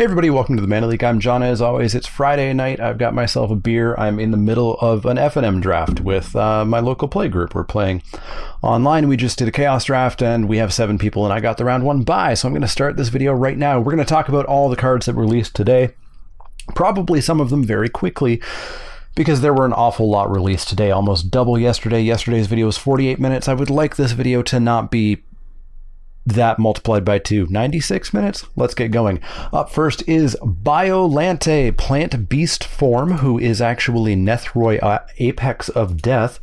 Hey everybody, welcome to the Mana Leek. I'm John. As always, it's Friday night. I've got myself a beer. I'm in the middle of an F&M draft with my local play group. We're playing online. We just did a Chaos draft and we have 7 people and I got the round 1 bye. So I'm going to start this video right now. We're going to talk about all the cards that were released today. Probably some of them very quickly because there were an awful lot released today. Almost double yesterday. Yesterday's video was 48 minutes. I would like this video to not be that multiplied by 2. 96 minutes? Let's get going. Up first is Biolante, plant beast form, who is actually Nethroi Apex of Death.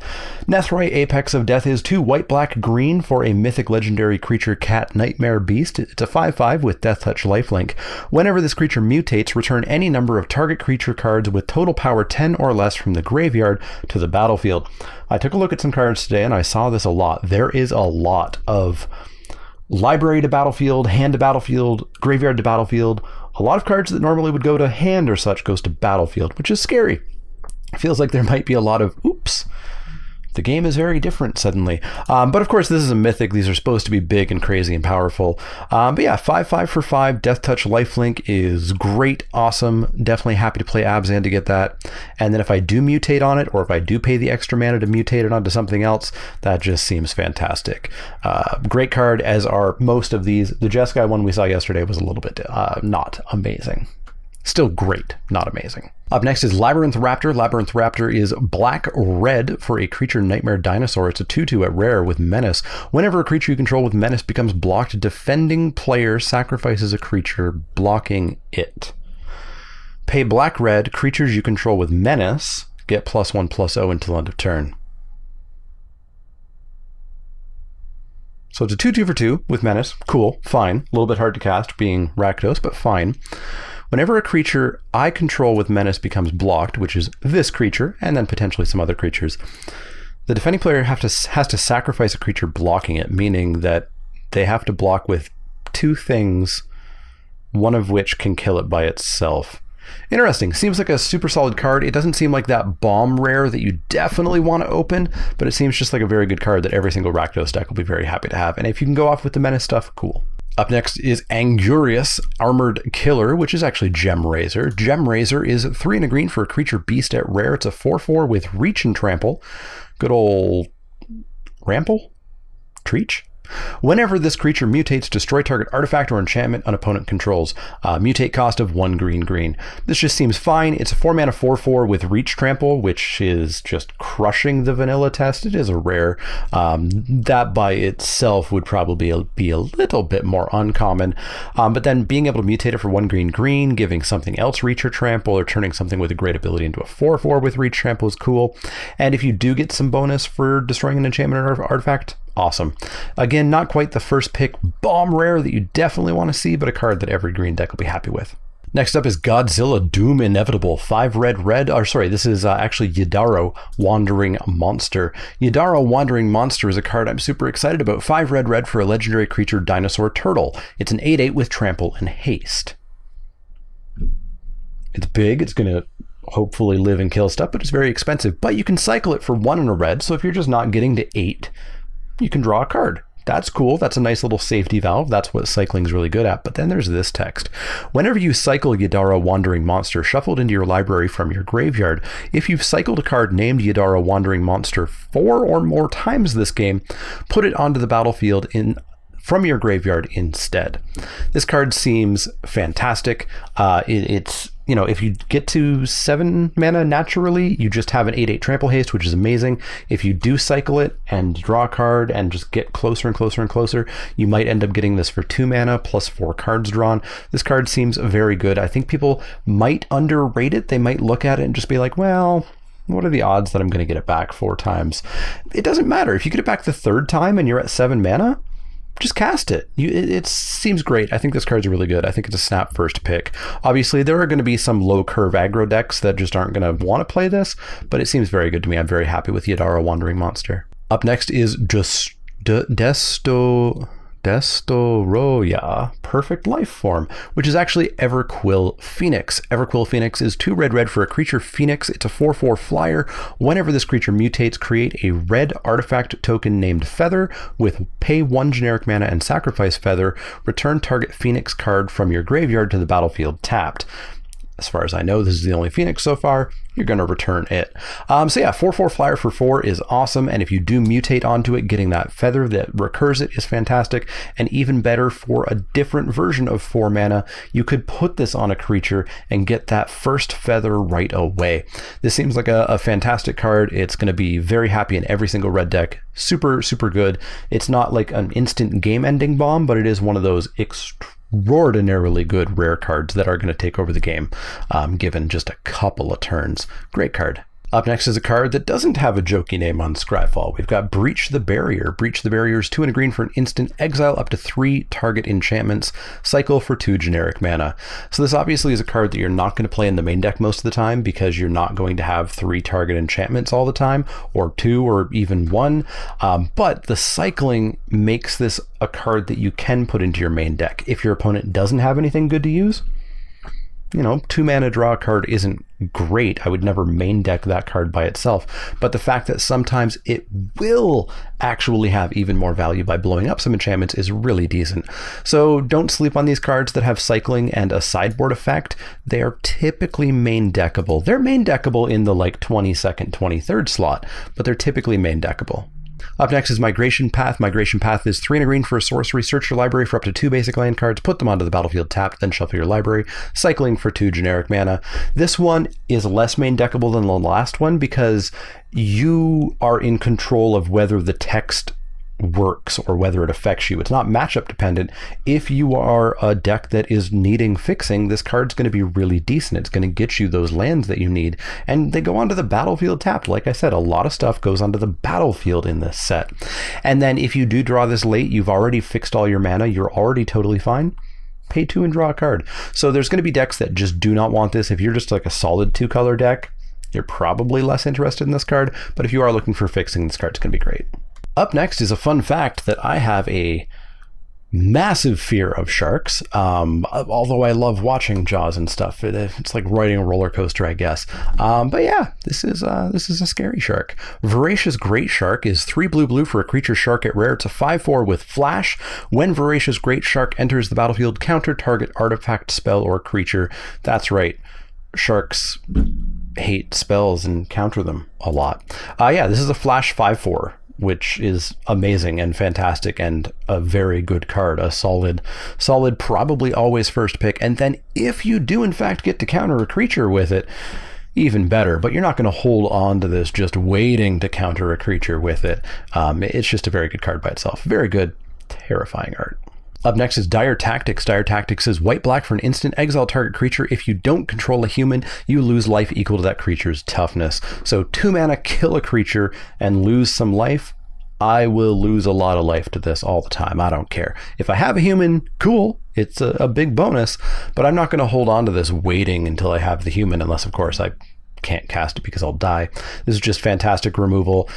Nethroi Apex of Death is 2 white, black, green for a mythic legendary creature cat nightmare beast. It's a 5/5 with Death Touch lifelink. Whenever this creature mutates, return any number of target creature cards with total power 10 or less from the graveyard to the battlefield. I took a look at some cards today and I saw this a lot. There is a lot of library to battlefield, hand to battlefield, graveyard to battlefield. A lot of cards that normally would go to hand or such goes to battlefield, which is scary. It feels like there might be a lot of, oops, the game is very different suddenly. But of course, this is a mythic. These are supposed to be big and crazy and powerful. But yeah, 5/5 for 5. Death Touch lifelink is great, awesome. Definitely happy to play Abzan to get that. And then if I do mutate on it, or if I do pay the extra mana to mutate it onto something else, that just seems fantastic. Great card, as are most of these. The Jeskai one we saw yesterday was a little bit not amazing. Still great, not amazing. Up next is Labyrinth Raptor. Labyrinth Raptor is black-red for a creature nightmare dinosaur. It's a 2/2 at rare with Menace. Whenever a creature you control with Menace becomes blocked, defending player sacrifices a creature blocking it. Pay black-red, creatures you control with Menace get +1/+0 until end of turn. So it's a 2/2 for 2 with Menace. Cool, fine. A little bit hard to cast being Rakdos, but fine. Whenever a creature I control with Menace becomes blocked, which is this creature, and then potentially some other creatures, the defending player has to sacrifice a creature blocking it, meaning that they have to block with 2 things, one of which can kill it by itself. Interesting. Seems like a super solid card. It doesn't seem like that bomb rare that you definitely want to open, but it seems just like a very good card that every single Rakdos deck will be very happy to have. And if you can go off with the Menace stuff, cool. Up next is Angurius, Armored Killer, which is actually Gem Razor. Gem Razor is 3 and a green for a creature beast at rare. It's a 4/4 with Reach and Trample. Good old Rample? Treach? Whenever this creature mutates, destroy target artifact or enchantment an opponent controls. Mutate cost of 1 green. This just seems fine. It's a 4-mana 4/4 with Reach Trample, which is just crushing the vanilla test. It is a rare. That by itself would probably be a little bit more uncommon. But then being able to mutate it for 1 green, giving something else Reach or Trample, or turning something with a great ability into a 4/4 with Reach Trample is cool. And if you do get some bonus for destroying an enchantment or artifact, awesome. Again, not quite the first pick bomb rare that you definitely want to see, but a card that every green deck will be happy with. Next up is Godzilla Doom Inevitable. 5 red. This is actually Yidaro Wandering Monster. Yidaro Wandering Monster is a card I'm super excited about. 5 red for a legendary creature dinosaur turtle. It's an 8/8 with trample and haste. It's big. It's going to hopefully live and kill stuff, but it's very expensive. But you can cycle it for 1 and a red, so if you're just not getting to 8, you can draw a card. That's cool. That's a nice little safety valve. That's what cycling is really good at. But then there's this text. Whenever you cycle Yidaro Wandering Monster shuffled into your library from your graveyard, if you've cycled a card named Yidaro Wandering Monster 4 or more times this game, put it onto the battlefield from your graveyard instead. This card seems fantastic. It's, if you get to 7 mana naturally, you just have an 8/8 trample haste, which is amazing. If you do cycle it and draw a card and just get closer and closer and closer, you might end up getting this for 2 mana plus 4 cards drawn. This card seems very good. I think people might underrate it. They might look at it and just be like, well, what are the odds that I'm going to get it back 4 times? It doesn't matter. If you get it back the 3rd time and you're at 7 mana, just cast it. It seems great. I think this card's really good. I think it's a snap first pick. Obviously, there are going to be some low curve aggro decks that just aren't going to want to play this, but it seems very good to me. I'm very happy with Yidaro Wandering Monster. Up next is Destoroyah, Perfect Life Form, which is actually Quill Phoenix. Quill Phoenix is 2 red for a creature Phoenix. It's a 4/4 flyer. Whenever this creature mutates, create a red artifact token named Feather with pay 1 generic mana and sacrifice Feather. Return target Phoenix card from your graveyard to the battlefield tapped. As far as I know, this is the only Phoenix so far. You're going to return it. So yeah, 4/4 flyer for 4 is awesome. And if you do mutate onto it, getting that feather that recurs it is fantastic. And even better, for a different version of 4 mana, you could put this on a creature and get that first feather right away. This seems like a fantastic card. It's going to be very happy in every single red deck. Super, super good. It's not like an instant game ending bomb, but it is one of those extraordinarily good rare cards that are going to take over the game, given just a couple of turns. Great card. Up next is a card that doesn't have a jokey name on Scryfall. We've got Breach the Barrier. Breach the Barrier is 2 and a green for an instant. Exile up to 3 target enchantments. Cycle for 2 generic mana. So this obviously is a card that you're not going to play in the main deck most of the time, because you're not going to have 3 target enchantments all the time, or 2, or even 1. But the cycling makes this a card that you can put into your main deck. If your opponent doesn't have anything good to use, 2 mana draw a card isn't great. I would never main deck that card by itself. But the fact that sometimes it will actually have even more value by blowing up some enchantments is really decent. So don't sleep on these cards that have cycling and a sideboard effect. They are typically main deckable. They're main deckable in the 22nd, 23rd slot, but they're typically main deckable. Up next is Migration Path. Migration Path is 3 and a green for a sorcery. Search your library for up to 2 basic land cards, put them onto the battlefield tapped, then shuffle your library, cycling for 2 generic mana. This one is less main deckable than the last one, because you are in control of whether the text works or whether it affects you. It's not matchup dependent. If you are a deck that is needing fixing, this card's going to be really decent. It's going to get you those lands that you need, and they go onto the battlefield tapped. Like I said, a lot of stuff goes onto the battlefield in this set. And then if you do draw this late, you've already fixed all your mana, you're already totally fine. Pay 2 and draw a card. So there's going to be decks that just do not want this. If you're just like a solid 2-color deck, you're probably less interested in this card, but if you are looking for fixing, this card's going to be great. Up next is a fun fact that I have a massive fear of sharks. Although I love watching Jaws and stuff. It's like riding a roller coaster, I guess. But yeah, this is a scary shark. Voracious Great Shark is 3 blue for a creature shark at rare. It's a 5/4 with flash. When Voracious Great Shark enters the battlefield, counter target artifact, spell, or creature. That's right. Sharks hate spells and counter them a lot. Yeah, this is a flash 5/4. Which is amazing and fantastic and a very good card. A solid, probably always first pick. And then if you do in fact get to counter a creature with it, even better. But you're not going to hold on to this just waiting to counter a creature with it. It's just a very good card by itself. Very good, terrifying art. Up next is Dire Tactics. Dire Tactics is 1/black for an instant. Exile target creature. If you don't control a human, you lose life equal to that creature's toughness. So 2 mana, kill a creature and lose some life. I will lose a lot of life to this all the time. I don't care. If I have a human, cool. It's a big bonus, but I'm not going to hold on to this waiting until I have the human, unless of course I can't cast it because I'll die. This is just fantastic removal.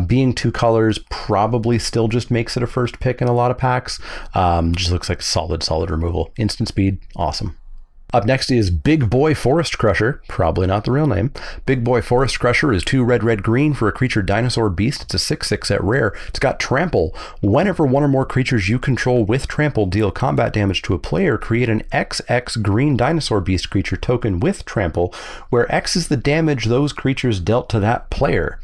Being 2 colors probably still just makes it a first pick in a lot of packs. Just looks like solid removal. Instant speed, awesome. Up next is Big Boi Forest Crusher, probably not the real name. Big Boi Forest Crusher is 2 red for a creature dinosaur beast. It's a 6/6 at rare. It's got trample. Whenever 1 or more creatures you control with trample deal combat damage to a player, create an XX green dinosaur beast creature token with trample, where X is the damage those creatures dealt to that player.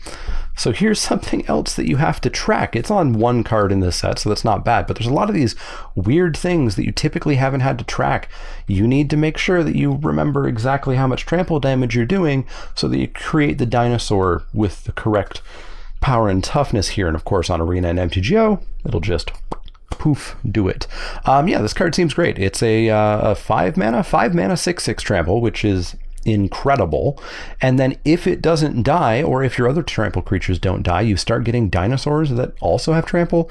So here's something else that you have to track. It's on 1 card in this set, so that's not bad, but there's a lot of these weird things that you typically haven't had to track. You need to make sure that you remember exactly how much trample damage you're doing so that you create the dinosaur with the correct power and toughness here. And of course on Arena and MTGO, it'll just poof, do it. Yeah, this card seems great. It's a 5 mana 6/6 trample, which is incredible. And then if it doesn't die, or if your other trample creatures don't die, you start getting dinosaurs that also have trample.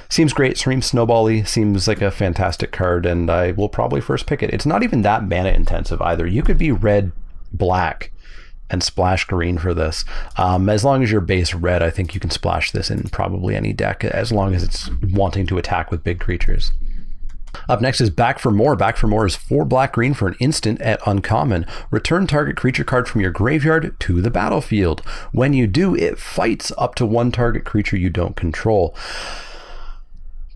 Seems great. Seems snowbally. Seems like a fantastic card, and I will probably first pick it. It's not even that mana intensive either. You could be red black and splash green for this. As long as you're base red, I think you can splash this in probably any deck, as long as it's wanting to attack with big creatures. Up next is Back for More. Back for More is 4 black-green for an instant at uncommon. Return target creature card from your graveyard to the battlefield. When you do, it fights up to 1 target creature you don't control.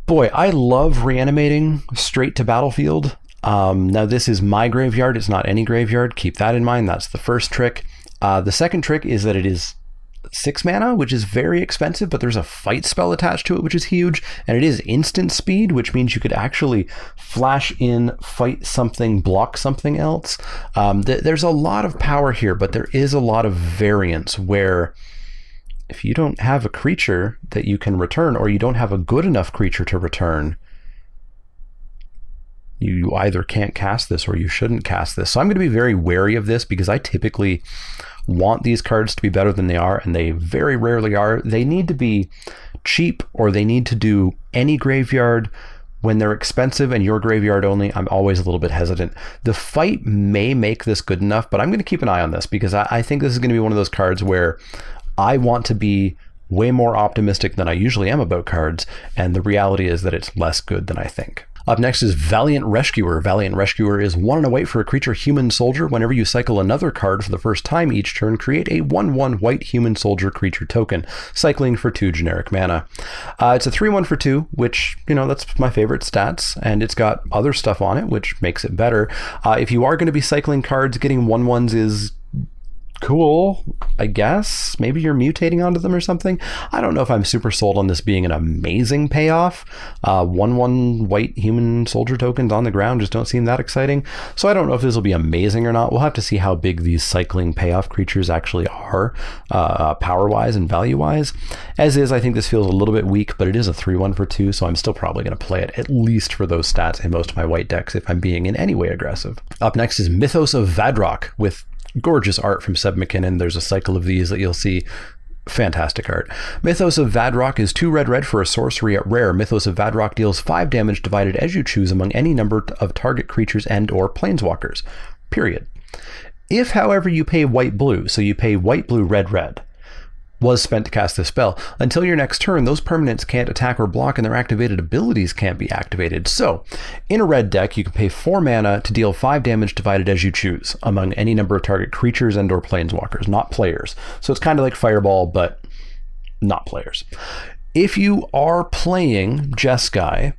Boy, I love reanimating straight to battlefield. Now this is my graveyard, it's not any graveyard. Keep that in mind, that's the first trick. The second trick is that it is 6 mana, which is very expensive, but there's a fight spell attached to it, which is huge, and it is instant speed, which means you could actually flash in, fight something, block something else. There's a lot of power here, but there is a lot of variance where if you don't have a creature that you can return, or you don't have a good enough creature to return, you either can't cast this or you shouldn't cast this. So I'm going to be very wary of this, because I typically want these cards to be better than they are, and they very rarely are. They need to be cheap, or they need to do any graveyard. When they're expensive and your graveyard only, I'm always a little bit hesitant. The fight may make this good enough, but I'm going to keep an eye on this, because I think this is going to be one of those cards where I want to be way more optimistic than I usually am about cards, and the reality is that it's less good than I think. Up next is Valiant Rescuer. Valiant Rescuer is 1 and a white for a creature human soldier. Whenever you cycle another card for the first time each turn, create a 1/1 white human soldier creature token, cycling for 2 generic mana. It's a 3/1 for 2, which, that's my favorite stats, and it's got other stuff on it, which makes it better. If you are going to be cycling cards, getting 1/1s is cool, I guess. Maybe you're mutating onto them or something. I don't know if I'm super sold on this being an amazing payoff. 1/1 white human soldier tokens on the ground just don't seem that exciting. So I don't know if this will be amazing or not. We'll have to see how big these cycling payoff creatures actually are, power-wise and value-wise. As is, I think this feels a little bit weak, but it is a 3/1 for 2, so I'm still probably going to play it, at least for those stats in most of my white decks, if I'm being in any way aggressive. Up next is Mythos of Ad-Rock, with gorgeous art from Seb McKinnon. There's a cycle of these that you'll see. Fantastic art. Mythos of Ad-Rock is 2 red for a sorcery at rare. Mythos of Ad-Rock deals 5 damage divided as you choose among any number of target creatures and or planeswalkers. Period. If, however, you pay white-blue, so you pay white-blue, red, was spent to cast this spell, until your next turn, those permanents can't attack or block, and their activated abilities can't be activated. So, in a red deck, you can pay 4 mana to deal 5 damage divided as you choose among any number of target creatures and or planeswalkers, not players. So it's kind of like Fireball, but not players. If you are playing Jeskai,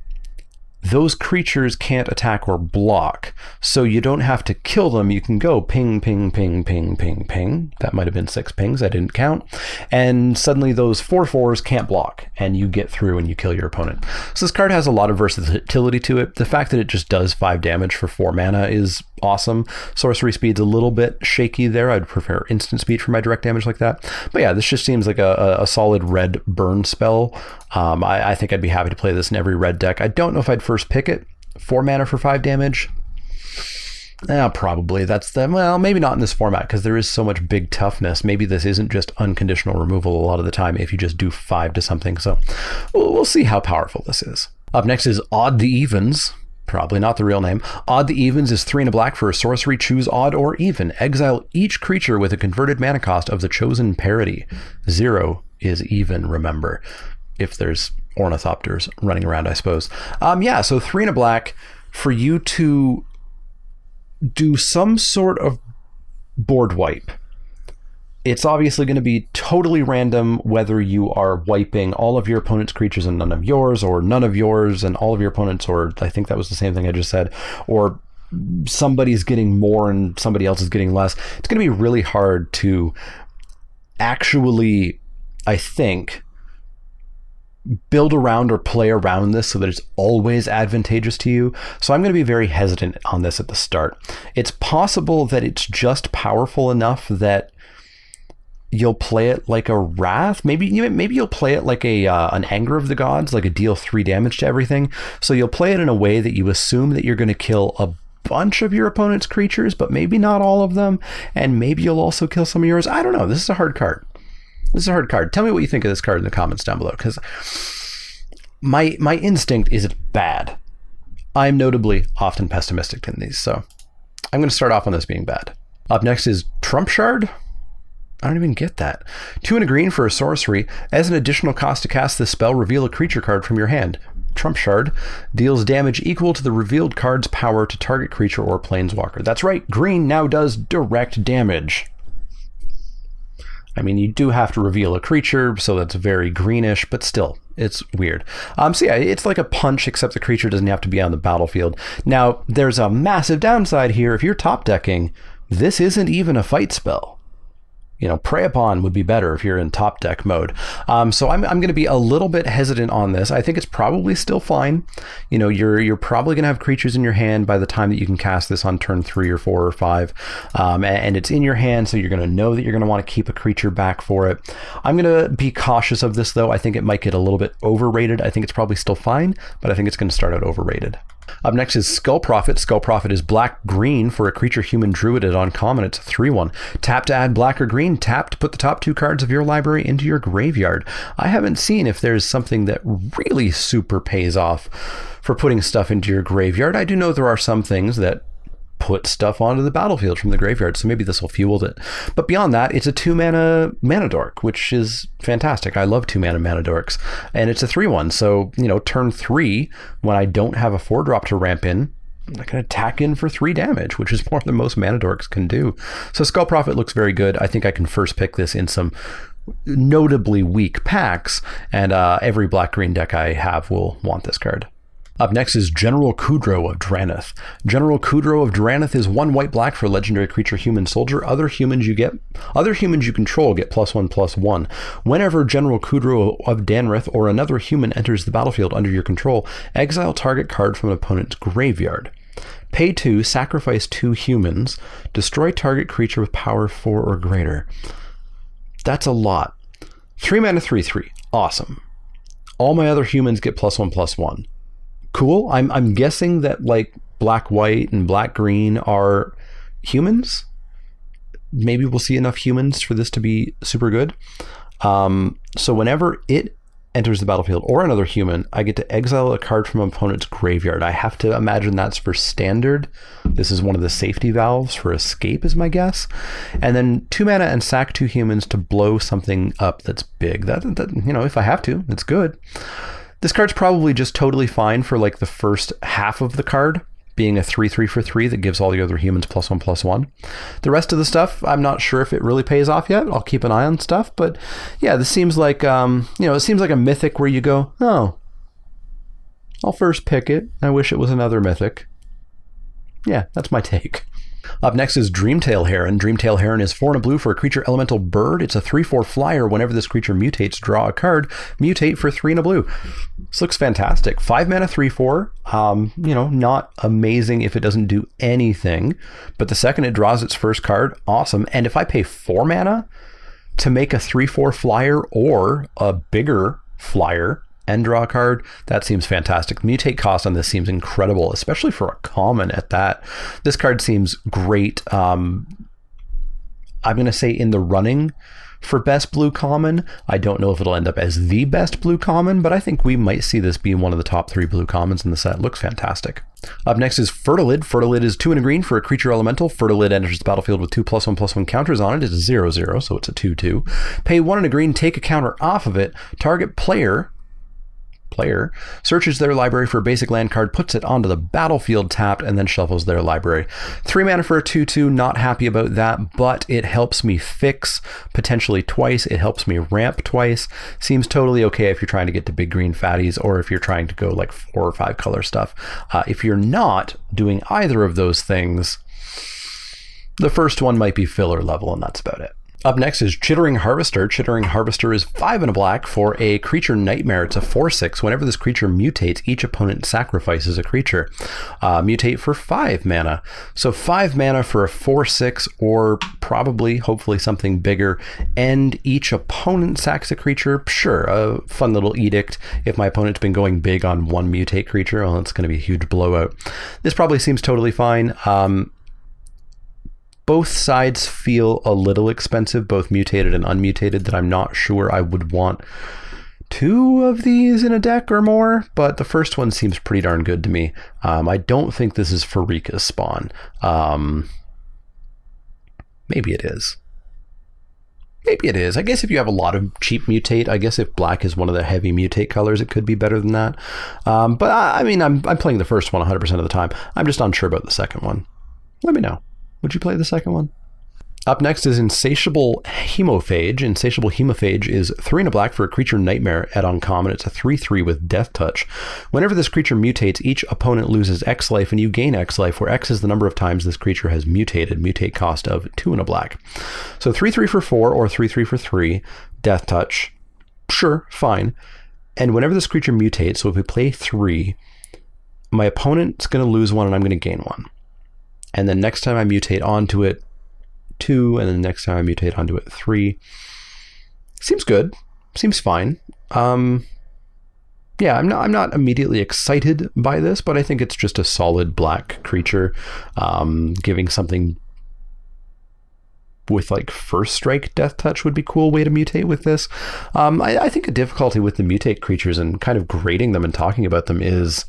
those creatures can't attack or block, so you don't have to kill them. You can go ping, ping, ping, ping, ping, ping. That might have been 6 pings, I didn't count. And suddenly those 4/4s can't block, and you get through and you kill your opponent. So this card has a lot of versatility to it. The fact that it just does 5 damage for 4 mana is awesome. Sorcery speed's a little bit shaky there. I'd prefer instant speed for my direct damage like that. But yeah, this just seems like a solid red burn spell. I think I'd be happy to play this in every red deck. I don't know if I'd first pick it. 4 mana for 5 damage? Probably. Maybe not in this format, because there is so much big toughness. Maybe this isn't just unconditional removal a lot of the time if you just do 5 to something. So we'll see how powerful this is. Up next is Odd the Evens. Probably not the real name. Odd the Evens is 3 and a black for a sorcery. Choose odd or even. Exile each creature with a converted mana cost of the chosen parity. 0 is even, remember. If there's ornithopters running around, I suppose. So 3 and a black for you to do some sort of board wipe. It's obviously going to be totally random whether you are wiping all of your opponent's creatures and none of yours, or none of yours and all of your opponents, or I think that was the same thing I just said, or somebody's getting more and somebody else is getting less. It's going to be really hard to actually, I think, build around or play around this so that it's always advantageous to you. So I'm going to be very hesitant on this at the start. It's possible that it's just powerful enough that you'll play it like a Wrath. Maybe you'll play it like an Anger of the Gods, like a deal 3 damage to everything. So you'll play it in a way that you assume that you're going to kill a bunch of your opponent's creatures, but maybe not all of them. And maybe you'll also kill some of yours. I don't know. This is a hard card. Tell me what you think of this card in the comments down below, because my instinct is it's bad. I'm notably often pessimistic in these, so I'm going to start off on this being bad. Up next is Trump Shard. I don't even get that. 2 and a green for a sorcery. As an additional cost to cast this spell, reveal a creature card from your hand. Trump Shard deals damage equal to the revealed card's power to target creature or planeswalker. That's right, green now does direct damage. I mean, you do have to reveal a creature, so that's very greenish, but still, it's weird. So yeah, it's like a punch, except the creature doesn't have to be on the battlefield. Now, there's a massive downside here. If you're top decking, this isn't even a fight spell. You know, Prey Upon would be better if you're in top deck mode. So I'm going to be a little bit hesitant on this. I think it's probably still fine. You know, you're probably going to have creatures in your hand by the time that you can cast this on turn 3 or 4 or 5. And it's in your hand, so you're going to know that you're going to want to keep a creature back for it. I'm going to be cautious of this, though. I think it might get a little bit overrated. I think it's probably still fine, but I think it's going to start out overrated. Up next is Skull Prophet. Skull Prophet is black-green for a creature human druid at uncommon. It's a 3/1. Tap to add black or green. Tap to put the top 2 cards of your library into your graveyard. I haven't seen if there's something that really super pays off for putting stuff into your graveyard. I do know there are some things that put stuff onto the battlefield from the graveyard, so maybe this will fuel it. But beyond that, it's a 2-mana dork, which is fantastic. I love 2-mana mana dorks. And it's a 3/1, so, you know, turn 3, when I don't have a 4-drop to ramp in, I can attack in for 3 damage, which is more than most mana dorks can do. So Skull Prophet looks very good. I think I can first pick this in some notably weak packs, and every black-green deck I have will want this card. Up next is General Kudrow of Drannith. General Kudrow of Drannith is 1 white-black for legendary creature human soldier. Other humans you control get +1/+1. Whenever General Kudrow of Drannith or another human enters the battlefield under your control, exile target card from an opponent's graveyard. Pay 2, sacrifice 2 humans, destroy target creature with power 4 or greater. That's a lot. 3 mana 3/3. Awesome. All my other humans get +1/+1. Cool. I'm guessing that like black white and black green are humans. Maybe we'll see enough humans for this to be super good. So whenever it enters the battlefield or another human, I get to exile a card from an opponent's graveyard. I have to imagine that's for standard. This is one of the safety valves for escape is my guess. And then 2 mana and sack 2 humans to blow something up that's big. That you know, if I have to, it's good. This card's probably just totally fine for like the first half of the card, being a 3/3 for 3 that gives all the other humans +1/+1. The rest of the stuff, I'm not sure if it really pays off yet. I'll keep an eye on stuff, but yeah, this seems like, it seems like a mythic where you go, oh, I'll first pick it. I wish it was another mythic. Yeah, that's my take. Up next is Dreamtail Heron. Dreamtail Heron is 4 and a blue for a creature elemental bird. It's a 3/4 flyer. Whenever this creature mutates, draw a card. Mutate for 3 and a blue. This looks fantastic. 5 mana 3/4. Not amazing if it doesn't do anything, but the second it draws its first card, awesome. And if I pay 4 mana to make a 3/4 flyer or a bigger flyer and draw a card, that seems fantastic. The mutate cost on this seems incredible, especially for a common at that. This card seems great. I'm going to say in the running for best blue common. I don't know if it'll end up as the best blue common, but I think we might see this be one of the top 3 blue commons in the set. It looks fantastic. Up next is Fertilid. Fertilid is 2 and a green for a creature elemental. Fertilid enters the battlefield with 2 +1/+1 counters on it. It's a 0/0, so it's a 2/2. Pay 1 and a green, take a counter off of it. Target player searches their library for a basic land card, puts it onto the battlefield tapped, and then shuffles their library. 3 mana for a 2/2, not happy about that, but it helps me fix potentially twice. It helps me ramp twice. Seems totally okay if you're trying to get to big green fatties or if you're trying to go like 4 or 5 color stuff. If you're not doing either of those things, the first one might be filler level, and that's about it. Up next is Chittering Harvester. Chittering Harvester is 5 and a black for a creature nightmare. It's a 4/6. Whenever this creature mutates, each opponent sacrifices a creature. Mutate for 5 mana. So 5 mana for a 4/6 or probably, hopefully something bigger. And each opponent sacks a creature. Sure, a fun little edict. If my opponent's been going big on one mutate creature, well, it's going to be a huge blowout. This probably seems totally fine. Both sides feel a little expensive, both mutated and unmutated, that I'm not sure I would want 2 of these in a deck or more, but the first one seems pretty darn good to me. I don't think this is Farika's spawn. Maybe it is. Maybe it is. I guess if you have a lot of cheap mutate, I guess if black is one of the heavy mutate colors, it could be better than that. But I mean, I'm playing the first one 100% of the time. I'm just unsure about the second one. Let me know. Would you play the second one? Up next is Insatiable Hemophage. Insatiable Hemophage is 3 and a black for a creature nightmare at uncommon. It's a 3/3 with Death Touch. Whenever this creature mutates, each opponent loses X life and you gain X life, where X is the number of times this creature has mutated. Mutate cost of 2 and a black. So 3/3 for 4 or 3/3 for 3. Death Touch. Sure, fine. And whenever this creature mutates, so if we play 3, my opponent's going to lose 1 and I'm going to gain 1. And then next time I mutate onto it, 2, and then the next time I mutate onto it, 3. Seems good. Seems fine. Yeah, I'm not immediately excited by this, but I think it's just a solid black creature. Giving something with like first strike Death Touch would be a cool way to mutate with this. I think a difficulty with the mutate creatures and kind of grading them and talking about them is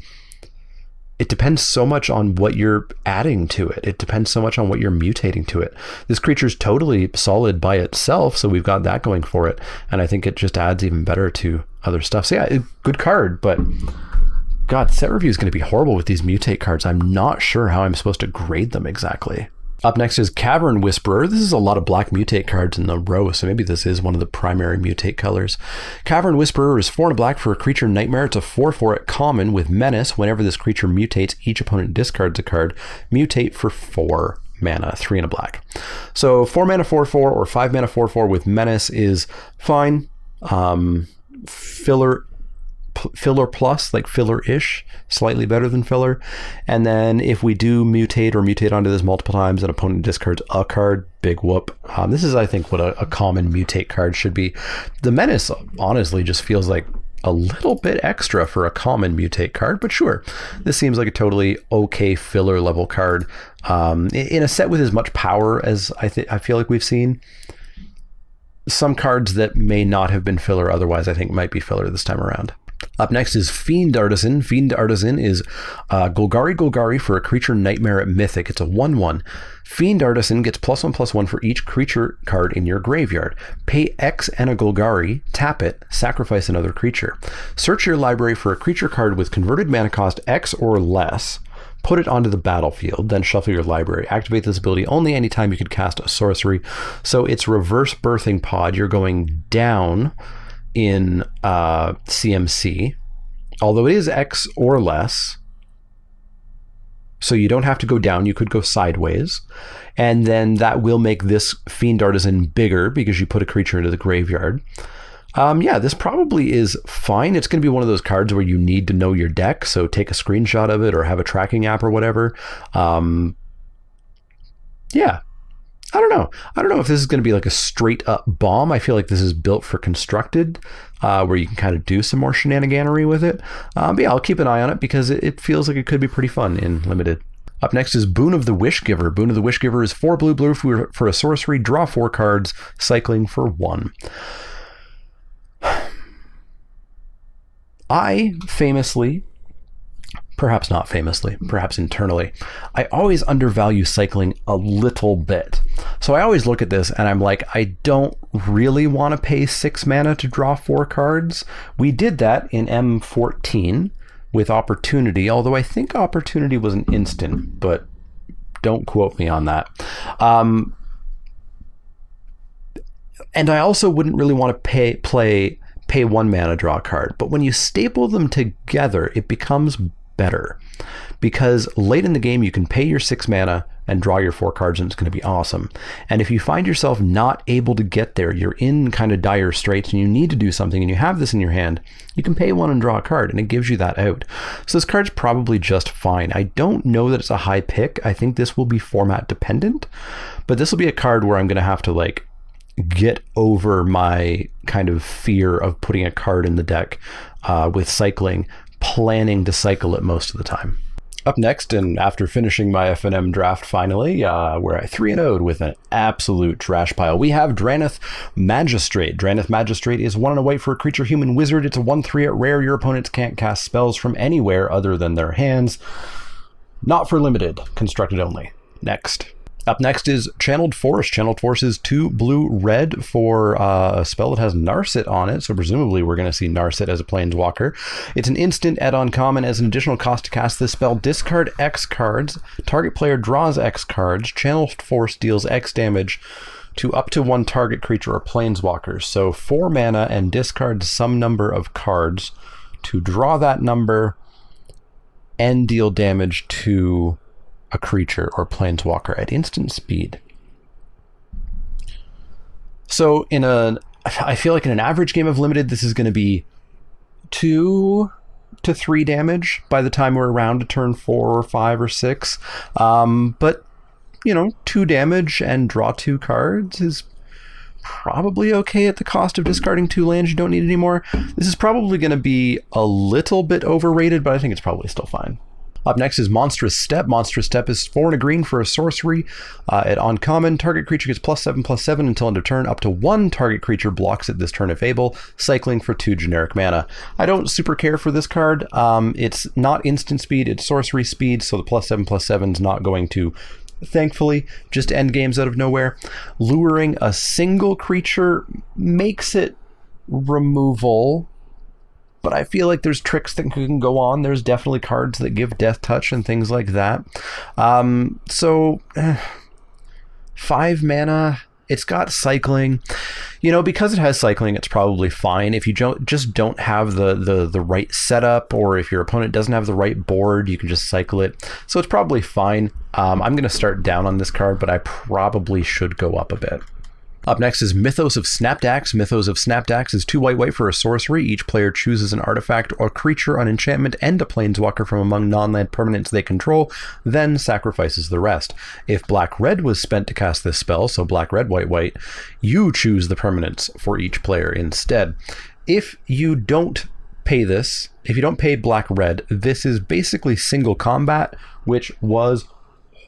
it depends so much on what you're adding to it. It depends so much on what you're mutating to it. This creature's totally solid by itself, so we've got that going for it. And I think it just adds even better to other stuff. So yeah, good card, but God, set review is going to be horrible with these mutate cards. I'm not sure how I'm supposed to grade them exactly. Up next is Cavern Whisperer. This is a lot of black mutate cards in the row, so maybe this is one of the primary mutate colors. Cavern Whisperer is 4 and a black for a creature nightmare. It's a 4/4 at common with Menace. Whenever this creature mutates, each opponent discards a card. Mutate for 4 mana, 3 and a black. So 4 mana 4/4 or 5 mana 4/4 with Menace is fine. Filler plus, like filler-ish, slightly better than filler. And then if we do mutate or mutate onto this multiple times, an opponent discards a card, big whoop. This is, I think, what a common mutate card should be. The Menace, honestly, just feels like a little bit extra for a common mutate card, but sure, this seems like a totally okay filler level card. In a set with as much power as I feel like we've seen, some cards that may not have been filler otherwise, I think might be filler this time around. Up next is Fiend Artisan. Fiend Artisan is Golgari for a creature nightmare at Mythic. It's a 1/1. Fiend Artisan gets +1/+1 for each creature card in your graveyard. Pay X and a Golgari, tap it, sacrifice another creature. Search your library for a creature card with converted mana cost X or less. Put it onto the battlefield, then shuffle your library. Activate this ability only anytime you could cast a sorcery. So it's Reverse Birthing Pod. You're going down in CMC, although it is X or less, so you don't have to go down, you could go sideways, and then that will make this Fiend Artisan bigger because you put a creature into the graveyard. Yeah, this probably is fine. It's going to be one of those cards where you need to know your deck, so take a screenshot of it or have a tracking app or whatever. Yeah, I don't know. I don't know if this is going to be like a straight up bomb. I feel like this is built for constructed, where you can kind of do some more shenaniganery with it. But yeah, I'll keep an eye on it because it feels like it could be pretty fun in limited. Up next is Boon of the Wishgiver. Boon of the Wishgiver is 4 blue for a sorcery, draw 4 cards, cycling for 1. I famously, perhaps not famously, perhaps internally, I always undervalue cycling a little bit. So I always look at this and I'm like, I don't really want to pay 6 mana to draw 4 cards. We did that in M14 with Opportunity, although I think Opportunity was an instant, but don't quote me on that. And I also wouldn't really want to pay 1 mana, draw a card. But when you staple them together, it becomes better, because late in the game you can pay your 6 mana and draw your 4 cards and it's going to be awesome. And if you find yourself not able to get there, you're in kind of dire straits and you need to do something and you have this in your hand, you can pay 1 and draw a card and it gives you that out. So this card's probably just fine. I don't know that it's a high pick. I think this will be format dependent, but this will be a card where I'm going to have to like get over my kind of fear of putting a card in the deck with cycling, planning to cycle it most of the time. Up next, and after finishing my FNM draft finally, we're at 3-0'd with an absolute trash pile. We have Drannith Magistrate. Drannith Magistrate is 1 and a white for a creature human wizard. It's a 1/3 at rare. Your opponents can't cast spells from anywhere other than their hands. Not for limited, constructed only. Next. Up next is Channeled Force. Channeled Force is 2 blue-red for a spell that has Narset on it, so presumably we're going to see Narset as a Planeswalker. It's an instant at uncommon. As an additional cost to cast this spell, discard X cards. Target player draws X cards. Channeled Force deals X damage to up to 1 target creature or Planeswalker. So 4 mana and discard some number of cards to draw that number and deal damage to a creature or Planeswalker at instant speed. So I feel like in an average game of Limited, this is going to be 2 to 3 damage by the time we're around to turn 4 or 5 or 6. But, 2 damage and draw 2 cards is probably okay at the cost of discarding 2 lands you don't need anymore. This is probably going to be a little bit overrated, but I think it's probably still fine. Up next is Monstrous Step. Monstrous Step is 4 and a green for a sorcery. At uncommon, target creature gets +7/+7 until end of turn. Up to 1 target creature blocks it this turn if able, cycling for 2 generic mana. I don't super care for this card. It's not instant speed, it's sorcery speed, so the +7/+7 is not going to, thankfully, just end games out of nowhere. Luring a single creature makes it removal, but I feel like there's tricks that can go on. There's definitely cards that give Death Touch and things like that. 5 mana, it's got cycling. Because it has cycling, it's probably fine. If you don't have the right setup, or if your opponent doesn't have the right board, you can just cycle it. So it's probably fine. I'm going to start down on this card, but I probably should go up a bit. Up next is Mythos of Snapdax. Mythos of Snapdax is 2 white for a sorcery. Each player chooses an artifact or creature on enchantment and a planeswalker from among non-land permanents they control, then sacrifices the rest. If black-red was spent to cast this spell, so black-red, white, you choose the permanents for each player instead. If you don't pay this, if you don't pay black-red, this is basically single combat, which was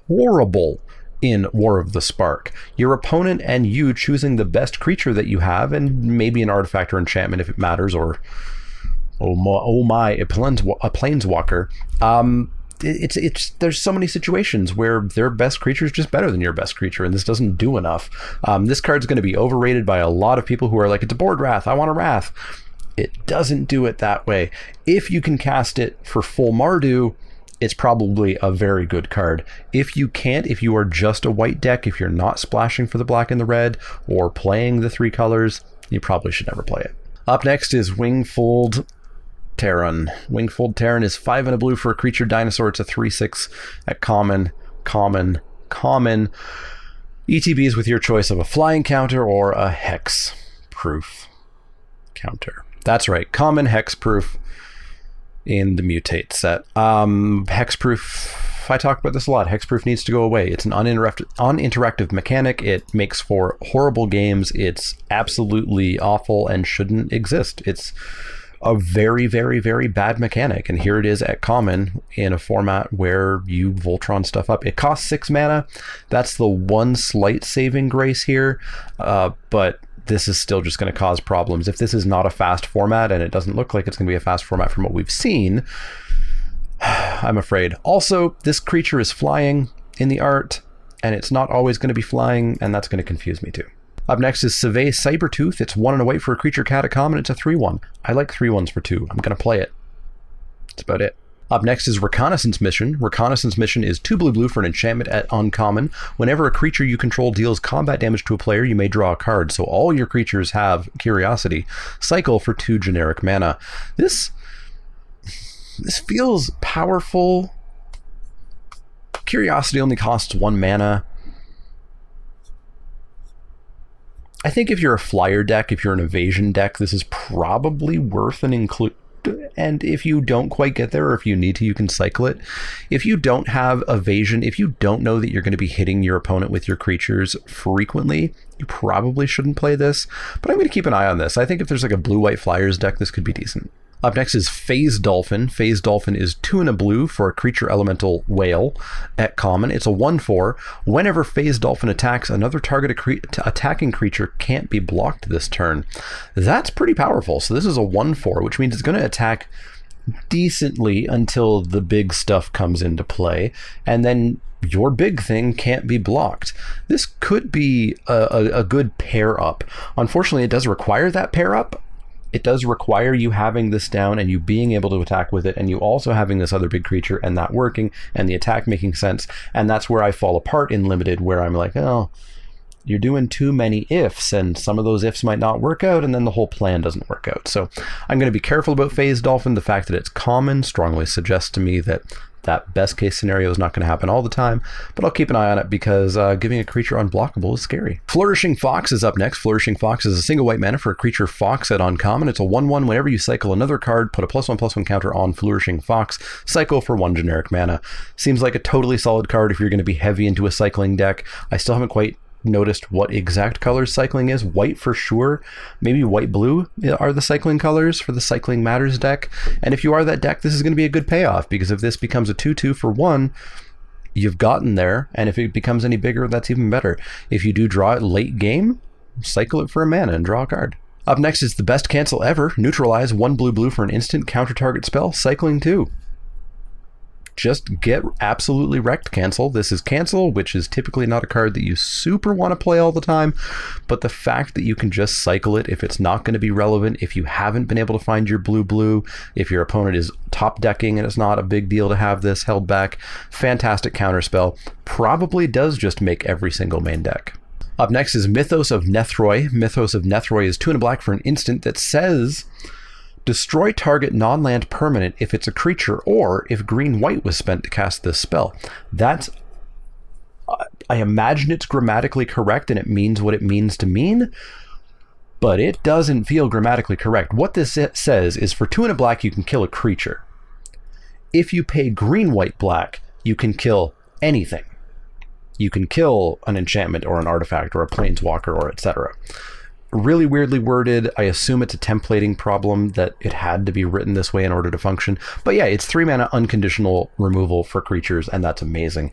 horrible in War of the Spark. Your opponent and you choosing the best creature that you have, and maybe an artifact or enchantment if it matters, or a planeswalker. There's so many situations where their best creature is just better than your best creature, and this doesn't do enough. This card's going to be overrated by a lot of people who are like, it's a board wrath, I want a wrath. It doesn't do it that way. If you can cast it for full Mardu, it's probably a very good card. If you can't, if you are just a white deck, if you're not splashing for the black and the red, or playing the 3 colors, you probably should never play it. Up next is Wingfold Terran. Wingfold Terran is 5 and a blue for a creature dinosaur. It's a 3/6 at common. ETBs with your choice of a flying counter or a hex-proof counter. That's right, common hex-proof in the Mutate set. Hexproof, I talk about this a lot. Hexproof needs to go away. It's an uninteractive mechanic. It makes for horrible games. It's absolutely awful and shouldn't exist. It's a very, very, very bad mechanic, and here it is at common in a format where you Voltron stuff up. It costs 6 mana. That's the one slight saving grace here, but this is still just going to cause problems. If this is not a fast format, and it doesn't look like it's going to be a fast format from what we've seen, I'm afraid. Also, this creature is flying in the art, and it's not always going to be flying, and that's going to confuse me too. Up next is Survey Cybertooth. It's 1 and a white for a creature cat at common. It's a 3/1. I like 3/1s for 2. I'm going to play it. That's about it. Up next is Reconnaissance Mission. Reconnaissance Mission is 2 blue for an enchantment at uncommon. Whenever a creature you control deals combat damage to a player, you may draw a card. So all your creatures have Curiosity. Cycle for 2 generic mana. This feels powerful. Curiosity only costs 1 mana. I think if you're a flyer deck, if you're an evasion deck, this is probably worth an include. And if you don't quite get there, or if you need to, you can cycle it. If you don't have evasion, if you don't know that you're going to be hitting your opponent with your creatures frequently, you probably shouldn't play this. But I'm going to keep an eye on this. I think if there's like a blue-white flyers deck, this could be decent. Up next is Phase Dolphin. Phase Dolphin is 2 and a blue for a creature elemental whale at common. It's a 1/4. Whenever Phase Dolphin attacks, another target attacking creature can't be blocked this turn. That's pretty powerful. So this is a 1/4, which means it's going to attack decently until the big stuff comes into play. And then your big thing can't be blocked. This could be a good pair up. Unfortunately, it does require that pair up. It does require you having this down and you being able to attack with it, and you also having this other big creature and that working and the attack making sense. And that's where I fall apart in Limited, where I'm like, oh, you're doing too many ifs, and some of those ifs might not work out, and then the whole plan doesn't work out. So I'm going to be careful about Phased Dolphin. The fact that it's common strongly suggests to me that that best case scenario is not going to happen all the time, but I'll keep an eye on it because giving a creature unblockable is scary. Flourishing Fox is up next. Flourishing Fox is a single white mana for a creature Fox at uncommon. It's a 1/1. Whenever you cycle another card, put a +1/+1 counter on Flourishing Fox. Cycle for 1 generic mana. Seems like a totally solid card if you're going to be heavy into a cycling deck. I still haven't quite noticed what exact colors cycling is. White for sure, maybe white blue are the cycling colors for the Cycling Matters deck. And if you are that deck, this is going to be a good payoff, because if this becomes a 2/2 for 1, you've gotten there, and if it becomes any bigger, that's even better. If you do draw it late game, cycle it for a mana and draw a card. Up next is the best cancel ever. Neutralize 1 blue for an instant, counter target spell, cycling 2. Just get absolutely wrecked, cancel. This is cancel, which is typically not a card that you super want to play all the time, but the fact that you can just cycle it if it's not going to be relevant, if you haven't been able to find your blue, if your opponent is top decking and it's not a big deal to have this held back, fantastic counterspell. Probably does just make every single main deck. Up next is Mythos of Nethroi. Mythos of Nethroi is 2 and a black for an instant that says, destroy target non-land permanent if it's a creature, or if green-white was spent to cast this spell. That's, I imagine it's grammatically correct and it means what it means to mean, but it doesn't feel grammatically correct. What this says is for 2 and a black, you can kill a creature. If you pay green-white black, you can kill anything. You can kill an enchantment or an artifact or a planeswalker or etc. Really weirdly worded. I assume it's a templating problem that it had to be written this way in order to function. But yeah, it's 3 mana unconditional removal for creatures, and that's amazing.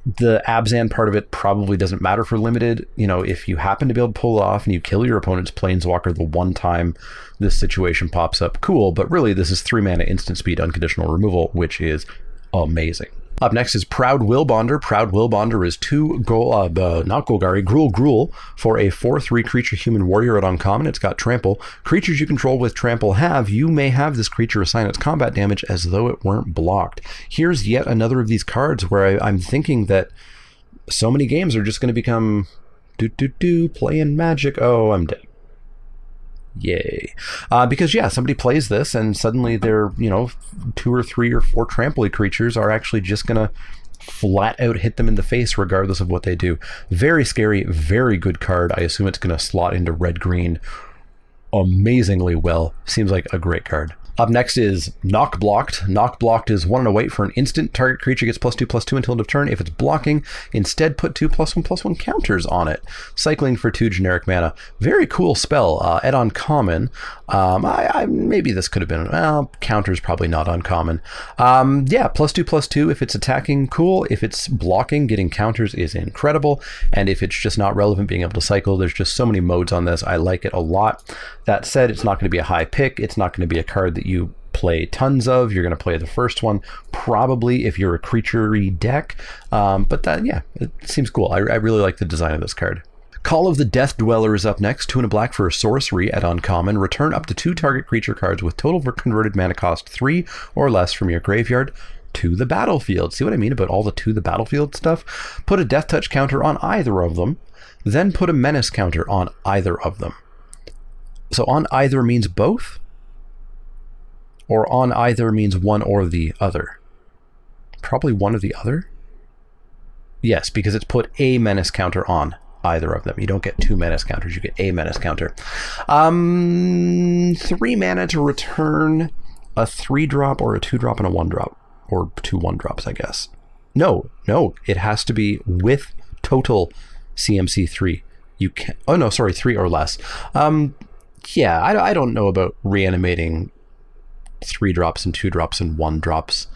The Abzan part of it probably doesn't matter for Limited. You know, if you happen to be able to pull it off and you kill your opponent's planeswalker the one time this situation pops up, cool. But really, this is 3 mana instant speed unconditional removal, which is amazing. Up next is Proud Willbonder. Proud Willbonder is 2 not Golgari, Gruul for a 4/3 creature human warrior at uncommon. It's got trample. Creatures you control with trample you may have this creature assign its combat damage as though it weren't blocked. Here's yet another of these cards where I'm thinking that so many games are just going to become playing Magic. Oh, I'm dead. Yay. Because yeah, somebody plays this and suddenly their 2 or 3 or 4 trample creatures are actually just gonna flat out hit them in the face regardless of what they do. Very scary, very good card. I assume it's gonna slot into red-green amazingly well. Seems like a great card. Up next is Knock Blocked. Knock Blocked is 1 and a white for an instant. Target creature gets +2/+2 until end of turn. If it's blocking, instead put 2 +1/+1 counters on it. Cycling for 2 generic mana. Very cool spell. At uncommon. Maybe this could have been, counters probably not uncommon. Yeah, +2/+2 if it's attacking, cool. If it's blocking, getting counters is incredible. And if it's just not relevant, being able to cycle, there's just so many modes on this. I like it a lot. That said, it's not going to be a high pick. It's not going to be a card that you play tons of. You're going to play the first one probably if you're a creature-y deck, but that, yeah, it seems cool. I really like the design of this card. Call of the Death Dweller is up next. 2 and a black for a sorcery at uncommon. Return up to 2 target creature cards with total converted mana cost 3 or less from your graveyard to the battlefield. See what I mean about all the to the battlefield stuff? Put a Death Touch counter on either of them, then put a Menace counter on either of them. So on either means both? Or on either means one or the other? Probably one or the other? Yes, because it's put a Menace counter on either of them. You don't get 2 Menace counters, you get a Menace counter. 3 mana to return a 3-drop or a 2-drop and a 1-drop. Or 2 1-drops, I guess. No, it has to be with total CMC 3. You can, 3 or less. Yeah, I don't know about reanimating 3-drops and 2-drops and 1-drops.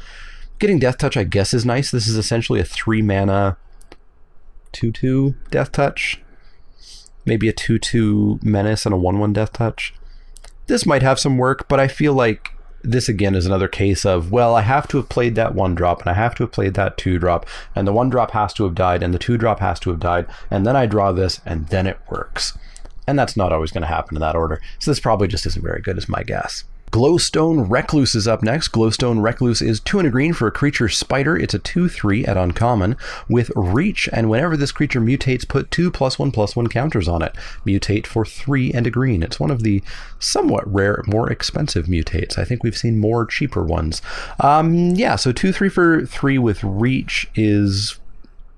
Getting Death Touch, I guess, is nice. This is essentially a 3 mana 2/2 Death Touch. Maybe a 2/2 Menace and a 1/1 Death Touch. This might have some work, but I feel like This again is another case of, well, I have to have played that 1-drop and I have to have played that 2-drop, and the 1-drop has to have died and the 2-drop has to have died, and then I draw this and then it works. And that's not always going to happen in that order. So this probably just isn't very good, is my guess. Glowstone Recluse is up next. Glowstone Recluse is 2 and a green for a creature spider. It's a 2/3 at uncommon with reach, and whenever this creature mutates, put 2 +1/+1 counters on it. Mutate for 3 and a green. It's one of the somewhat rare, more expensive mutates. I think we've seen more cheaper ones. So 2/3 for 3 with reach is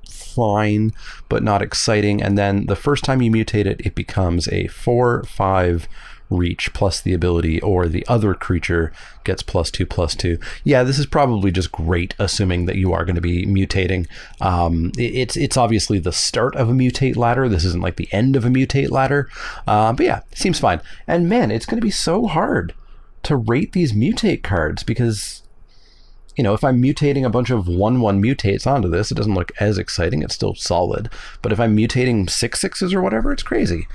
fine, but not exciting. And then the first time you mutate it, it becomes a 4/5 reach plus the ability, or the other creature gets +2/+2. Yeah, this is probably just great, assuming that you are going to be mutating. It's obviously the start of a mutate ladder. This isn't like the end of a mutate ladder. But yeah, seems fine. And man, it's going to be so hard to rate these mutate cards because, you know, if I'm mutating a bunch of 1/1 mutates onto this, it doesn't look as exciting. It's still solid. But if I'm mutating 6/6s or whatever, it's crazy.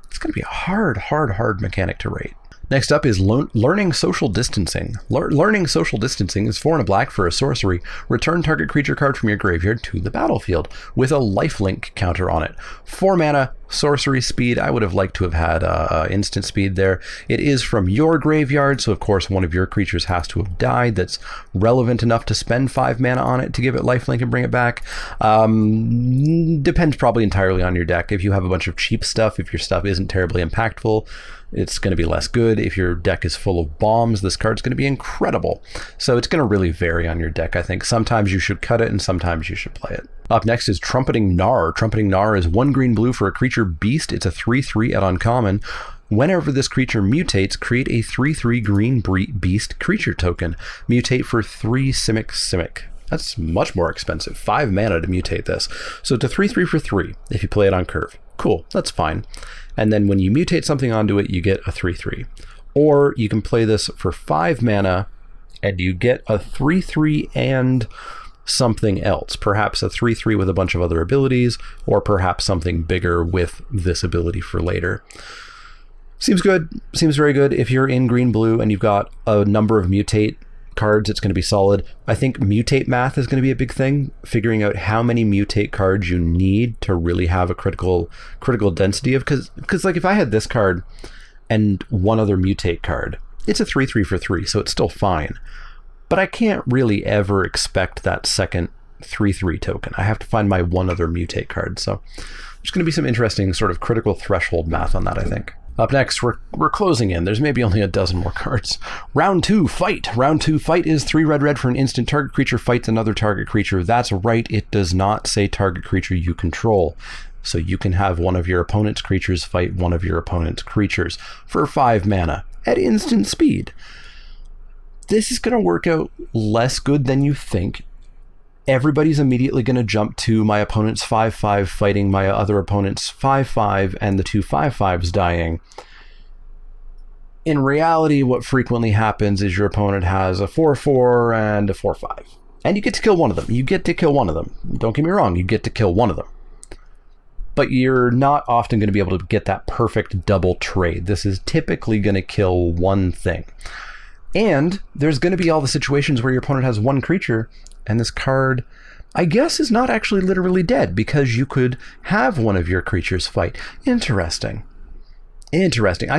It's going to be a hard mechanic to rate. Next up is Learning Social Distancing. Learning Social Distancing is 4 and a black for a sorcery. Return target creature card from your graveyard to the battlefield with a lifelink counter on it. 4 mana, sorcery speed. I would have liked to have had instant speed there. It is from your graveyard, so of course one of your creatures has to have died that's relevant enough to spend 5 mana on it to give it lifelink and bring it back. Depends probably entirely on your deck. If you have a bunch of cheap stuff, if your stuff isn't terribly impactful, it's going to be less good. If your deck is full of bombs, this card's going to be incredible. So it's going to really vary on your deck, I think. Sometimes you should cut it and sometimes you should play it. Up next is Trumpeting Gnar. Trumpeting Gnar is 1 green-blue for a creature beast. It's a 3/3 at uncommon. Whenever this creature mutates, create a 3/3 green beast creature token. Mutate for 3 Simic. That's much more expensive. 5 mana to mutate this. So it's a 3/3 for 3 if you play it on curve. Cool, that's fine. And then when you mutate something onto it, you get a 3/3. Or you can play this for 5 mana and you get a 3/3 and something else. Perhaps a 3/3 with a bunch of other abilities, or perhaps something bigger with this ability for later. Seems good. Seems very good. If you're in green-blue and you've got a number of mutate cards, it's going to be solid. I think mutate math is going to be a big thing, figuring out how many mutate cards you need to really have a critical density of, because like if I had this card and one other mutate card, it's a 3/3 for 3, so it's still fine. But I can't really ever expect that second 3/3 token. I have to find my one other mutate card. So there's going to be some interesting sort of critical threshold math on that, I think. Up next, we're closing in. There's maybe only a dozen more cards. Round 2, Fight. Round 2, Fight is 3 red for an instant. Target creature fights another target creature. That's right, it does not say target creature you control. So you can have one of your opponent's creatures fight one of your opponent's creatures for 5 mana at instant speed. This is going to work out less good than you think. Everybody's immediately going to jump to my opponent's 5/5 fighting my other opponent's 5/5 and the 2 5/5s dying. In reality, what frequently happens is your opponent has a 4/4 and a 4/5. And you get to kill one of them. Don't get me wrong, you get to kill one of them. But you're not often going to be able to get that perfect double trade. This is typically going to kill one thing. And there's going to be all the situations where your opponent has one creature, and this card, I guess, is not actually literally dead, because you could have one of your creatures fight. Interesting. I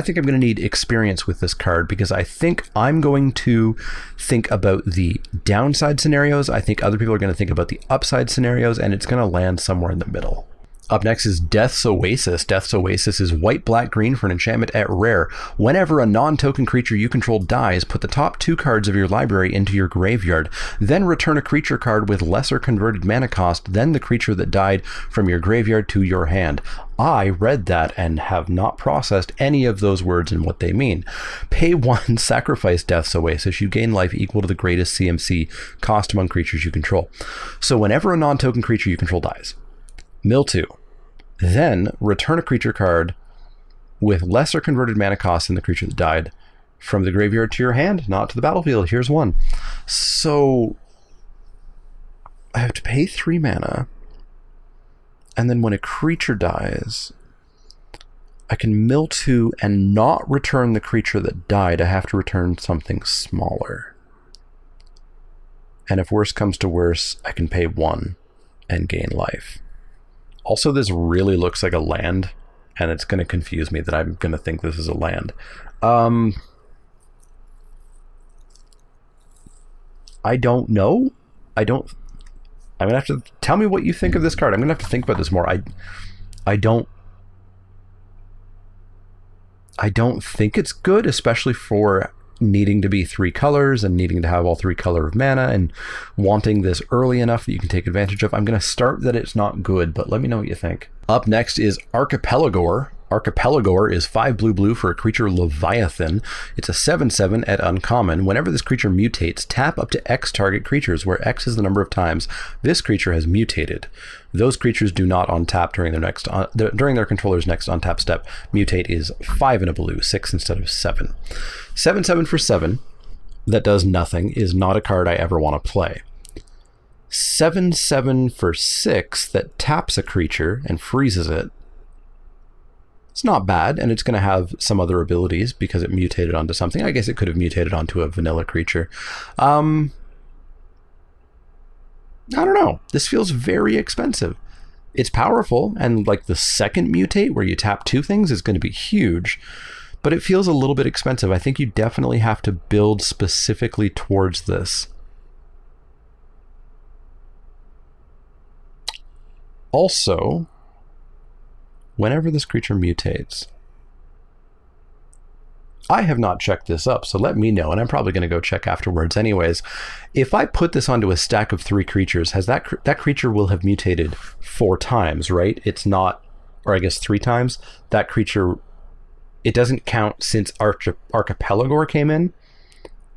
think I'm going to need experience with this card, because I think I'm going to think about the downside scenarios. I think other people are going to think about the upside scenarios, and it's going to land somewhere in the middle. Up next is Death's Oasis. Death's Oasis is white, black, green for an enchantment at rare. Whenever a non-token creature you control dies, put the top 2 cards of your library into your graveyard. Then return a creature card with lesser converted mana cost than the creature that died from your graveyard to your hand. I read that and have not processed any of those words and what they mean. Pay 1, sacrifice Death's Oasis. You gain life equal to the greatest CMC cost among creatures you control. So whenever a non-token creature you control dies, mill 2. Then return a creature card with lesser converted mana cost than the creature that died from the graveyard to your hand, not to the battlefield. Here's 1. So I have to pay 3 mana, and then when a creature dies, I can mill 2 and not return the creature that died. I have to return something smaller. And if worse comes to worse, I can pay 1 and gain life. Also, this really looks like a land, and it's going to confuse me that I'm going to think this is a land. I don't know. I'm going to have to tell me what you think of this card. I'm going to have to think about this more. I don't think it's good, especially for needing to be 3 colors and needing to have all 3 color of mana and wanting this early enough that you can take advantage of. I'm going to start that it's not good, but let me know what you think. Up next is Archipelagore. Archipelagore is 5 blue for a creature Leviathan. It's a 7/7 at uncommon. Whenever this creature mutates, tap up to X target creatures, where X is the number of times this creature has mutated. Those creatures do not untap during their controller's next untap step. Mutate is 5 and a blue, 6 instead of 7. 7/7 for 7 that does nothing is not a card I ever want to play. 7/7 for 6 that taps a creature and freezes it. It's not bad, and it's going to have some other abilities because it mutated onto something. I guess it could have mutated onto a vanilla creature. I don't know. This feels very expensive. It's powerful, and like the second mutate where you tap 2 things is going to be huge, but it feels a little bit expensive. I think you definitely have to build specifically towards this. Also, whenever this creature mutates, I have not checked this up, so let me know, and I'm probably going to go check afterwards anyways. If I put this onto a stack of 3 creatures, has that creature will have mutated 4 times, right? It's not, or I guess 3 times. That creature, it doesn't count since Archipelagore came in,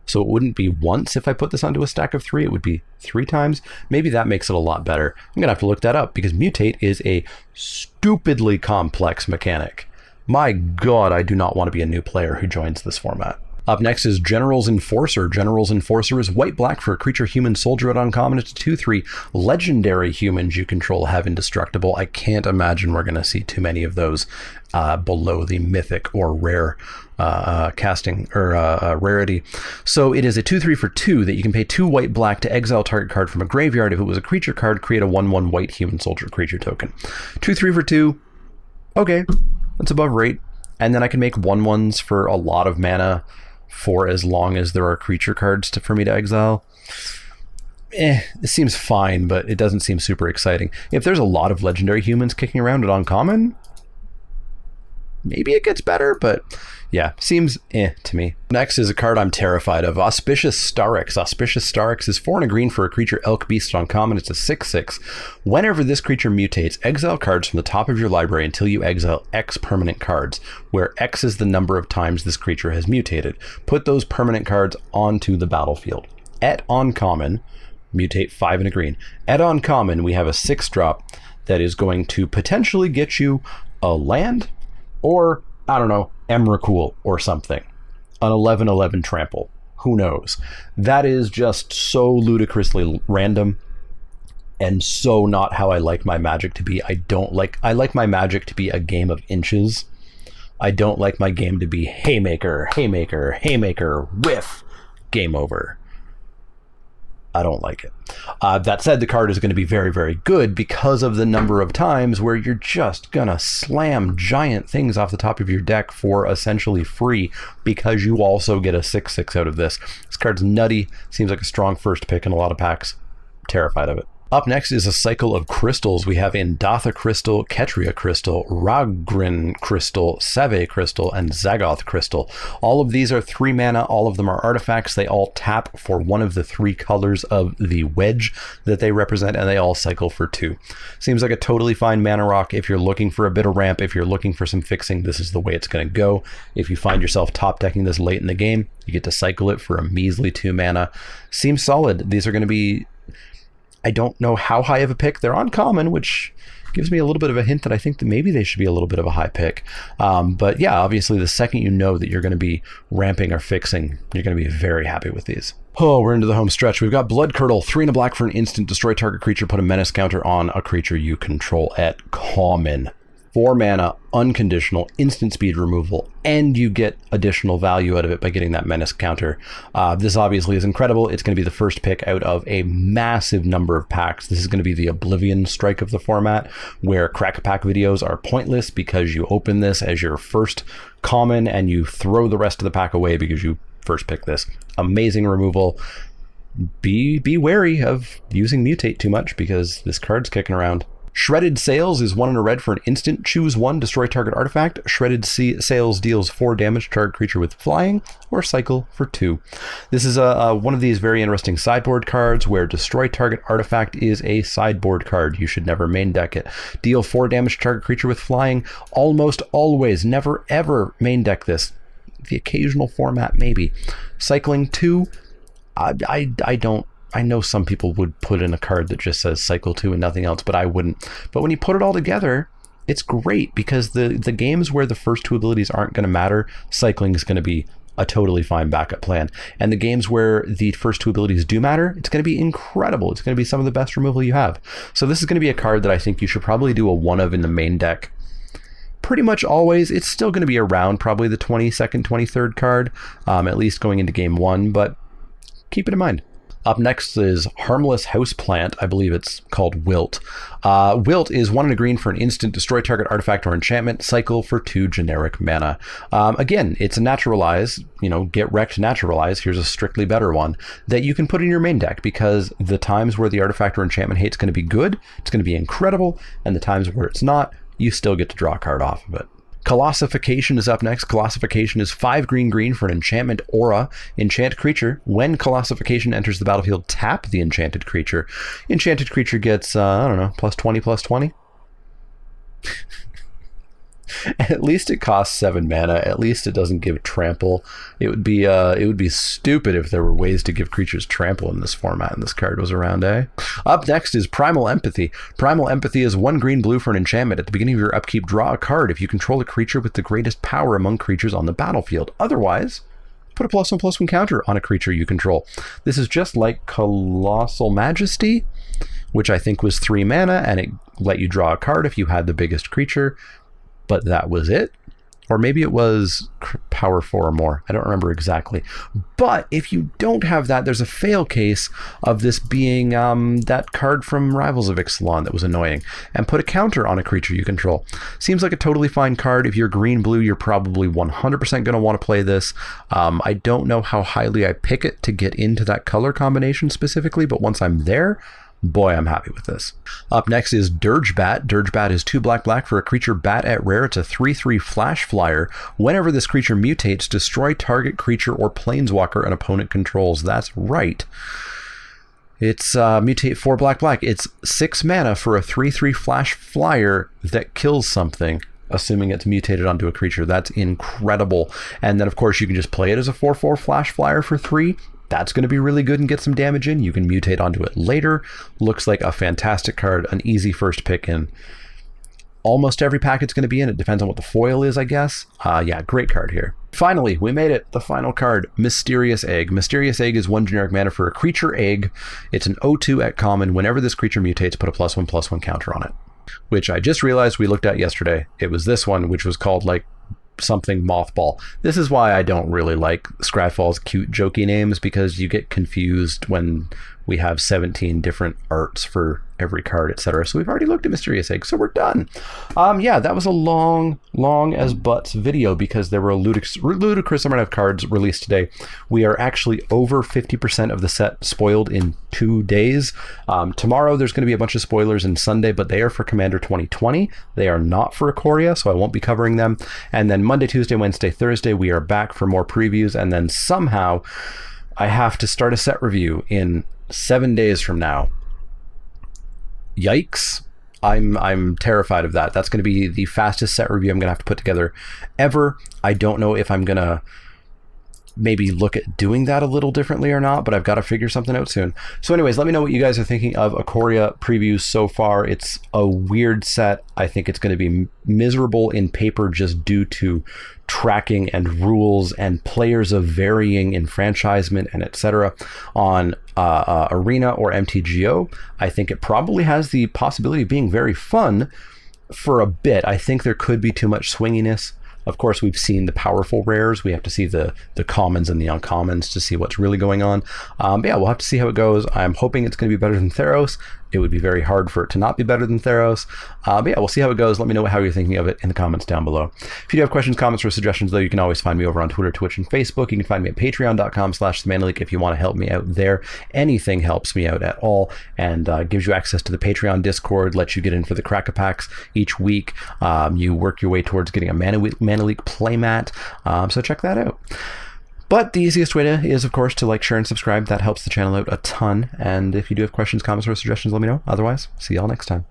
so it wouldn't be once if I put this onto a stack of 3. It would be 3 times. Maybe that makes it a lot better. I'm going to have to look that up because mutate is a stupidly complex mechanic. My God, I do not want to be a new player who joins this format. Up next is General's Enforcer. General's Enforcer is white-black for a creature human soldier at uncommon. It's a 2/3. Legendary humans you control have indestructible. I can't imagine we're going to see too many of those below the mythic or rare casting or rarity. So it is a 2/3 for 2 that you can pay 2 white-black to exile target card from a graveyard. If it was a creature card, create a 1/1 white human soldier creature token. 2/3 for 2. Okay, that's above rate. And then I can make 1/1s for a lot of mana for as long as there are creature cards for me to exile. It seems fine, but it doesn't seem super exciting. If there's a lot of legendary humans kicking around at uncommon, maybe it gets better, but yeah, seems to me. Next is a card I'm terrified of, Auspicious Starix. Auspicious Starix is 4 and a green for a creature elk beast on common. It's a 6/6. Whenever this creature mutates, exile cards from the top of your library until you exile X permanent cards, where X is the number of times this creature has mutated. Put those permanent cards onto the battlefield. At uncommon, mutate 5 and a green. At uncommon, we have a 6-drop that is going to potentially get you a land, or, I don't know, Emrakul or something. An 11/11 trample. Who knows? That is just so ludicrously random and so not how I like my Magic to be. I like my Magic to be a game of inches. I don't like my game to be haymaker, haymaker, haymaker, whiff, game over. I don't like it. That said, the card is going to be very, very good because of the number of times where you're just going to slam giant things off the top of your deck for essentially free because you also get a 6/6 out of this. This card's nutty. Seems like a strong first pick in a lot of packs. Terrified of it. Up next is a cycle of crystals. We have Indatha Crystal, Ketria Crystal, Ragrin Crystal, Save Crystal, and Zagoth Crystal. All of these are 3 mana. All of them are artifacts. They all tap for one of the 3 colors of the wedge that they represent, and they all cycle for 2. Seems like a totally fine mana rock. If you're looking for a bit of ramp, if you're looking for some fixing, this is the way it's going to go. If you find yourself top decking this late in the game, you get to cycle it for a measly 2 mana. Seems solid. These are going to be, I don't know how high of a pick. They're uncommon, which gives me a little bit of a hint that I think that maybe they should be a little bit of a high pick. But yeah, obviously the second you know that you're going to be ramping or fixing, you're going to be very happy with these. Oh, we're into the home stretch. We've got Blood Curdle, 3 and a black for an instant. Destroy target creature, put a menace counter on a creature you control at common. 4 mana, unconditional, instant speed removal, and you get additional value out of it by getting that menace counter. This obviously is incredible. It's going to be the first pick out of a massive number of packs. This is going to be the Oblivion strike of the format, where crack-a-pack videos are pointless because you open this as your first common and you throw the rest of the pack away because you first pick this. Amazing removal. Be wary of using Mutate too much because this card's kicking around. Shredded Sails is 1 and a red for an instant. Choose 1, destroy target artifact. Shredded Sails deals 4 damage to target creature with flying, or cycle for 2. This is one of these very interesting sideboard cards where destroy target artifact is a sideboard card. You should never main deck it. Deal 4 damage to target creature with flying. Almost always, never ever main deck this. The occasional format, maybe. Cycling 2, I know some people would put in a card that just says cycle 2 and nothing else, but I wouldn't. But when you put it all together, it's great because the games where the first 2 abilities aren't going to matter, cycling is going to be a totally fine backup plan. And the games where the first 2 abilities do matter, it's going to be incredible. It's going to be some of the best removal you have. So this is going to be a card that I think you should probably do a 1 of in the main deck. Pretty much always. It's still going to be around probably the 22nd, 23rd card, at least going into game 1, but keep it in mind. Up next is Harmless Houseplant. I believe it's called Wilt. Wilt is 1 and a green for an instant. Destroy target artifact or enchantment. Cycle for 2 generic mana. Again, it's a naturalize, get wrecked naturalize. Here's a strictly better one that you can put in your main deck because the times where the artifact or enchantment hate's going to be good, it's going to be incredible, and the times where it's not, you still get to draw a card off of it. Colossification is up next. Colossification is 5 green for an enchantment aura. Enchant creature. When Colossification enters the battlefield, tap the enchanted creature. Enchanted creature gets, +20/+20. At least it costs 7 mana. At least it doesn't give trample. It would be stupid if there were ways to give creatures trample in this format and this card was around, eh? Up next is Primal Empathy. Primal Empathy is 1 green for an enchantment. At the beginning of your upkeep, draw a card if you control a creature with the greatest power among creatures on the battlefield. Otherwise, put a +1/+1 counter on a creature you control. This is just like Colossal Majesty, which I think was 3 mana, and it let you draw a card if you had the biggest creature. But that was it. Or maybe it was power 4 or more. I don't remember exactly. But if you don't have that, there's a fail case of this being that card from Rivals of Ixalan that was annoying. And put a counter on a creature you control. Seems like a totally fine card. If you're green-blue, you're probably 100% going to want to play this. I don't know how highly I pick it to get into that color combination specifically, but once I'm there, boy, I'm happy with this. Up next is Dirgebat. Dirgebat is 2 black for a creature bat at rare. It's a 3/3 flash flyer. Whenever this creature mutates, destroy target creature or planeswalker an opponent controls. That's right. It's mutate 4 black. It's 6 mana for a 3/3 flash flyer that kills something, assuming it's mutated onto a creature. That's incredible. And then, of course, you can just play it as a 4/4 flash flyer for 3. That's going to be really good and get some damage in. You can mutate onto it later. Looks like a fantastic card, an easy first pick in almost every pack it's going to be in. It depends on what the foil is, I guess. Yeah, great card here. Finally, we made it. The final card, Mysterious Egg. Mysterious Egg is 1 generic mana for a creature egg. It's an 0/2 at common. Whenever this creature mutates, put a +1/+1 counter on it. Which I just realized we looked at yesterday. It was this one, which was called like something Mothball. This is why I don't really like Scryfall's cute jokey names, because you get confused when we have 17 different arts for every card, etc. So we've already looked at Mysterious Egg, so we're done. Yeah, that was a long as butts video because there were a ludicrous amount of cards released today. We are actually over 50% of the set spoiled in 2 days. Tomorrow there's going to be a bunch of spoilers, and Sunday, but they are for Commander 2020. They are not for Ikoria, so I won't be covering them. And then Monday, Tuesday, Wednesday, Thursday, we are back for more previews, and then somehow I have to start a set review in 7 days from now. Yikes. I'm terrified of that. That's going to be the fastest set review I'm going to have to put together ever. I don't know if I'm going to maybe look at doing that a little differently or not, but I've got to figure something out soon. So anyways, let me know what you guys are thinking of Ikoria previews so far. It's a weird set. I think it's going to be miserable in paper just due to tracking and rules and players of varying enfranchisement and etc. on Arena or MTGO. I think it probably has the possibility of being very fun. for a bit. I think there could be too much swinginess. Of course, we've seen the powerful rares. We have to see the commons and the uncommons to see what's really going on. But yeah, we'll have to see how it goes. I'm hoping it's going to be better than Theros. It would be very hard for it to not be better than Theros. But yeah, we'll see how it goes. Let me know how you're thinking of it in the comments down below. If you do have questions, comments, or suggestions, though, you can always find me over on Twitter, Twitch, and Facebook. You can find me at patreon.com/themanaleak if you want to help me out there. Anything helps me out at all, and gives you access to the Patreon Discord, lets you get in for the Cracker Packs each week. You work your way towards getting a Mana Leak playmat, so check that out. But the easiest way is, of course, to like, share, and subscribe. That helps the channel out a ton. And if you do have questions, comments, or suggestions, let me know. Otherwise, see y'all next time.